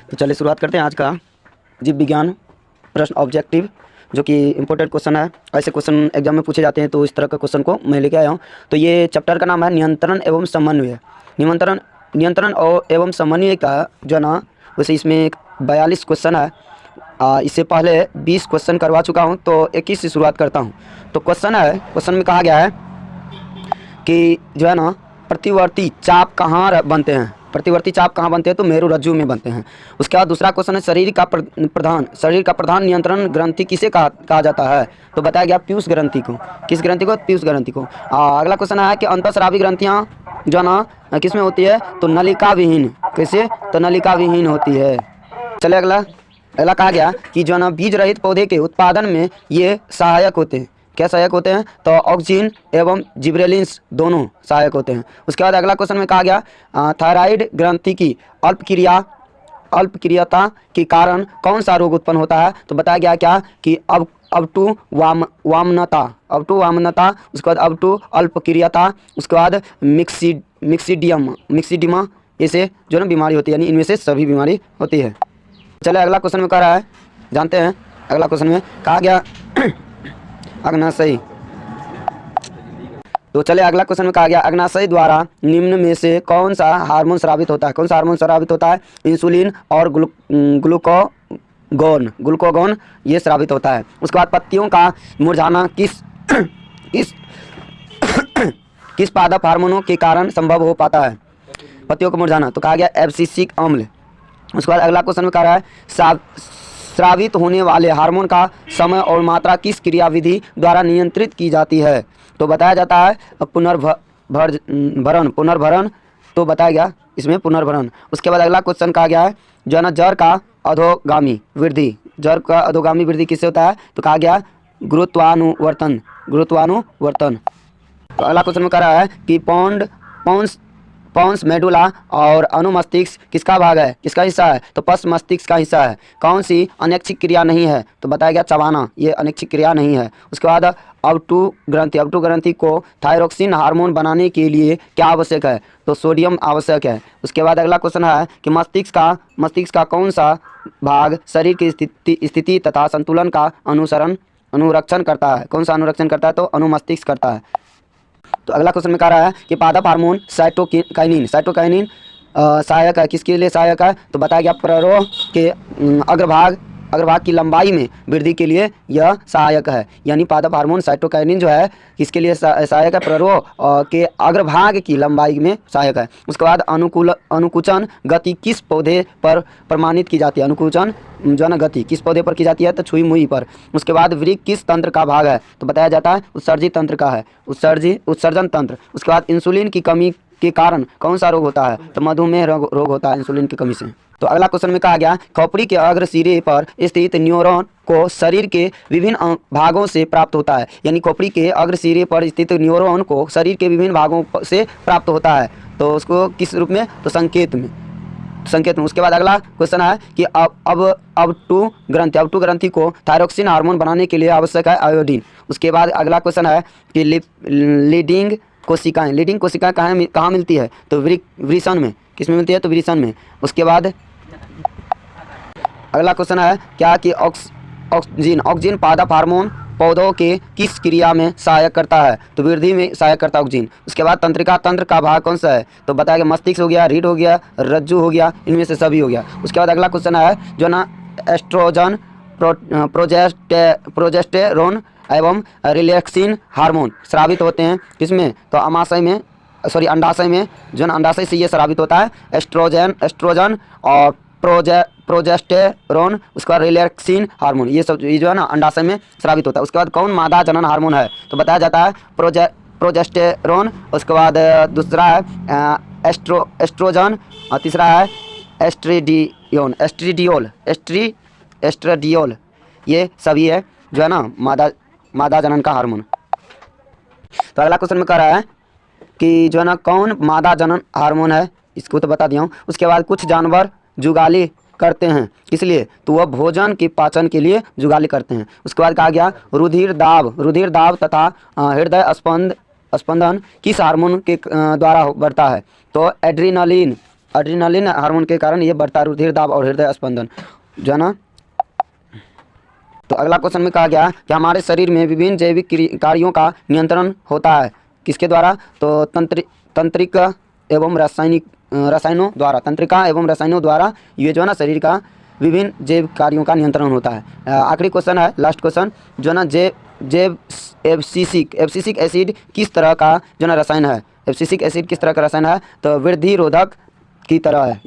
तो चलिए शुरुआत करते हैं आज का जीव विज्ञान प्रश्न ऑब्जेक्टिव, जो कि इम्पोर्टेंट क्वेश्चन है। ऐसे क्वेश्चन एग्जाम में पूछे जाते हैं, तो इस तरह का क्वेश्चन को मैं लेके आया हूँ। तो ये चैप्टर का नाम है नियंत्रण एवं समन्वय। नियंत्रण और एवं समन्वय का जो है ना, वैसे इसमें 42 क्वेश्चन है। इससे पहले 20 क्वेश्चन करवा चुका हूँ, तो 21 से शुरुआत करता हूँ। तो क्वेश्चन में कहा गया है कि जो है ना, प्रतिवर्ती चाप कहाँ बनते हैं। प्रतिवर्ती चाप कहाँ बनते हैं? तो मेरुरज्जु में बनते हैं। उसके बाद दूसरा क्वेश्चन है शरीर का प्रधान नियंत्रण ग्रंथि किसे कहा जाता है? तो बताया गया पीयूष ग्रंथि को। किस ग्रंथि को? पीयूष ग्रंथि को। अगला क्वेश्चन है कि अंतःस्रावी ग्रंथियाँ जो है ना किस में होती है? तो नलिका विहीन। कैसे? तो नलिका विहीन होती है। चले अगला कहा गया कि जो है ना बीज रहित पौधे के उत्पादन में ये सहायक होते हैं। क्या सहायक होते हैं? तो ऑक्सिन एवं जिब्रेलिन्स दोनों सहायक होते हैं। उसके बाद अगला क्वेश्चन में कहा गया थायराइड ग्रंथि की अल्पक्रियता के कारण कौन सा रोग उत्पन्न होता है? तो बताया गया क्या कि अब टू वामनता, उसके बाद अब टू अल्पक्रियता, उसके बाद मिक्सिडिमा, ऐसे जो ना बीमारी होती है, यानी इनमें से सभी बीमारी होती है। चले अगला क्वेश्चन में कह रहा है, जानते हैं। अगला क्वेश्चन में कहा गया अग्नाशय। तो चले अगला क्वेश्चन में कहा गया अग्नाशय द्वारा निम्न में से कौन सा हार्मोन स्रावित होता है? कौन सा हार्मोन स्रावित होता है? इंसुलिन और ग्लूकागॉन ये स्रावित होता है। उसके बाद पत्तियों का मुरझाना किस पादप हार्मोनों के कारण संभव हो पाता है? पत्तियों का मुरझाना, तो कहा गया एब्सिसिक अम्ल। उसके बाद अगला क्वेश्चन में कह रहा है स्रावित होने वाले हार्मोन का समय और मात्रा किस क्रियाविधि द्वारा नियंत्रित की जाती है? तो बताया जाता है पुनर्भरण। तो बताया गया इसमें पुनर्भरण। उसके बाद अगला क्वेश्चन कहा गया है जो है ना जड़ का अधोगामी वृद्धि। जड़ का अधोगामी वृद्धि किससे होता है? तो कहा गया गुरुत्वानुवर्तन। तो अगला क्वेश्चन में कह रहा है कि पॉन्स मेडुला और अनुमस्तिष्क किसका भाग है? किसका हिस्सा है? तो पश्च मस्तिष्क का हिस्सा है। कौन सी अनैच्छिक क्रिया नहीं है? तो बताया गया चबाना, ये अनैच्छिक क्रिया नहीं है। उसके बाद अब टू ग्रंथि को थायरोक्सिन हार्मोन बनाने के लिए क्या आवश्यक है? तो सोडियम आवश्यक है। उसके बाद अगला क्वेश्चन है कि मस्तिष्क का कौन सा भाग शरीर की स्थिति तथा संतुलन का अनुरक्षण करता है? कौन सा अनुरक्षण करता है? तो अनुमस्तिष्क करता है। तो अगला क्वेश्चन में कह रहा है कि पादप हार्मोन साइटोकाइनिन सहायक है। किसके लिए सहायक है? तो बताया गया प्ररोह के अग्रभाग की लंबाई में वृद्धि के लिए यह सहायक है। यानी पादप हार्मोन साइटोकाइनिन जो है किसके लिए सहायक है? प्ररोह के अग्रभाग की लंबाई में सहायक है। उसके बाद अनुकुचन गति किस पौधे पर प्रमाणित की जाती है? अनुकुचन जो है ना गति किस पौधे पर की जाती है? तो छुई मुई पर। उसके बाद वृक्क किस तंत्र का भाग है? तो बताया जाता है उत्सर्जी तंत्र का है, उत्सर्जन तंत्र। उसके बाद इंसुलिन की कमी के कारण कौन सा रोग होता है? तो मधुमेह रोग होता है इंसुलिन की कमी से। तो अगला क्वेश्चन में कहा गया खोपड़ी के अग्र सिरे पर स्थित न्यूरॉन को शरीर के विभिन्न भागों से प्राप्त होता है। यानी खोपड़ी के अग्र सिरे पर स्थित न्यूरॉन को शरीर के विभिन्न भागों से प्राप्त होता है। तो उसको किस रूप में? तो संकेत में। उसके बाद अगला क्वेश्चन है कि अब टू ग्रंथि को थायरोक्सिन हार्मोन बनाने के लिए आवश्यक है आयोडीन। उसके बाद अगला क्वेश्चन है कि लीडिंग कोशिकाएं कहाँ मिलती है? तो वृषण में। किस में मिलती है? तो वृषण में। उसके बाद अगला क्वेश्चन है क्या कि ऑक्सिन पादप हार्मोन पौधों के किस क्रिया में सहायक करता है? तो वृद्धि में सहायक करता है ऑक्सिन। उसके बाद तंत्रिका तंत्र का भाग कौन सा है? तो बताया गया मस्तिष्क हो गया, रीढ़ हो गया, रज्जु हो गया, इनमें से सभी हो गया। उसके बाद अगला क्वेश्चन है जो ना एस्ट्रोजन प्रोजेस्टेरोन एवं रिलैक्सिन हार्मोन स्रावित होते हैं किसमें? तो अंडाशय में। जो ना अंडाशय से ये स्रावित होता है एस्ट्रोजन और प्रोजेस्टेरोन, उसके बाद रिलैक्सिन हार्मोन, ये जो है ना अंडाशय में स्रावित होता है। उसके बाद कौन मादा जनन हार्मोन है? तो बताया जाता है प्रोजेस्टेरोन। उसके बाद दूसरा है एस्ट्रोजन और तीसरा है एस्ट्रेडियोल, ये सभी है जो है ना मादा जनन का हार्मोन। तो अगला क्वेश्चन में कह रहा है कि जो है ना कौन मादा जनन हार्मोन है? इसको तो बता दिया हूँ। उसके बाद कुछ जानवर जुगाली करते हैं, इसलिए तो वह भोजन के पाचन के लिए जुगाली करते हैं। उसके बाद कहा गया रुधिर दाब तथा हृदय स्पंदन किस हार्मोन के द्वारा बढ़ता है? तो एड्रेनालिन एड्रेनालिन हार्मोन के कारण ये बढ़ता है रुधिर दाब और हृदय स्पंदन, जो है ना। तो अगला क्वेश्चन में कहा गया कि हमारे शरीर में विभिन्न जैविक कार्यों का नियंत्रण होता है किसके द्वारा? तो तंत्रिका एवं रसायनों द्वारा, तंत्रिका एवं रसायनों द्वारा ये जो है ना शरीर का विभिन्न जैव कार्यों का नियंत्रण होता है। आखिरी क्वेश्चन है, लास्ट क्वेश्चन, जो ना जैव एब्सिसिक एसिड किस तरह का जो ना रसायन है? एब्सिसिक एसिड किस तरह का रसायन है? तो वृद्धि रोधक की तरह है।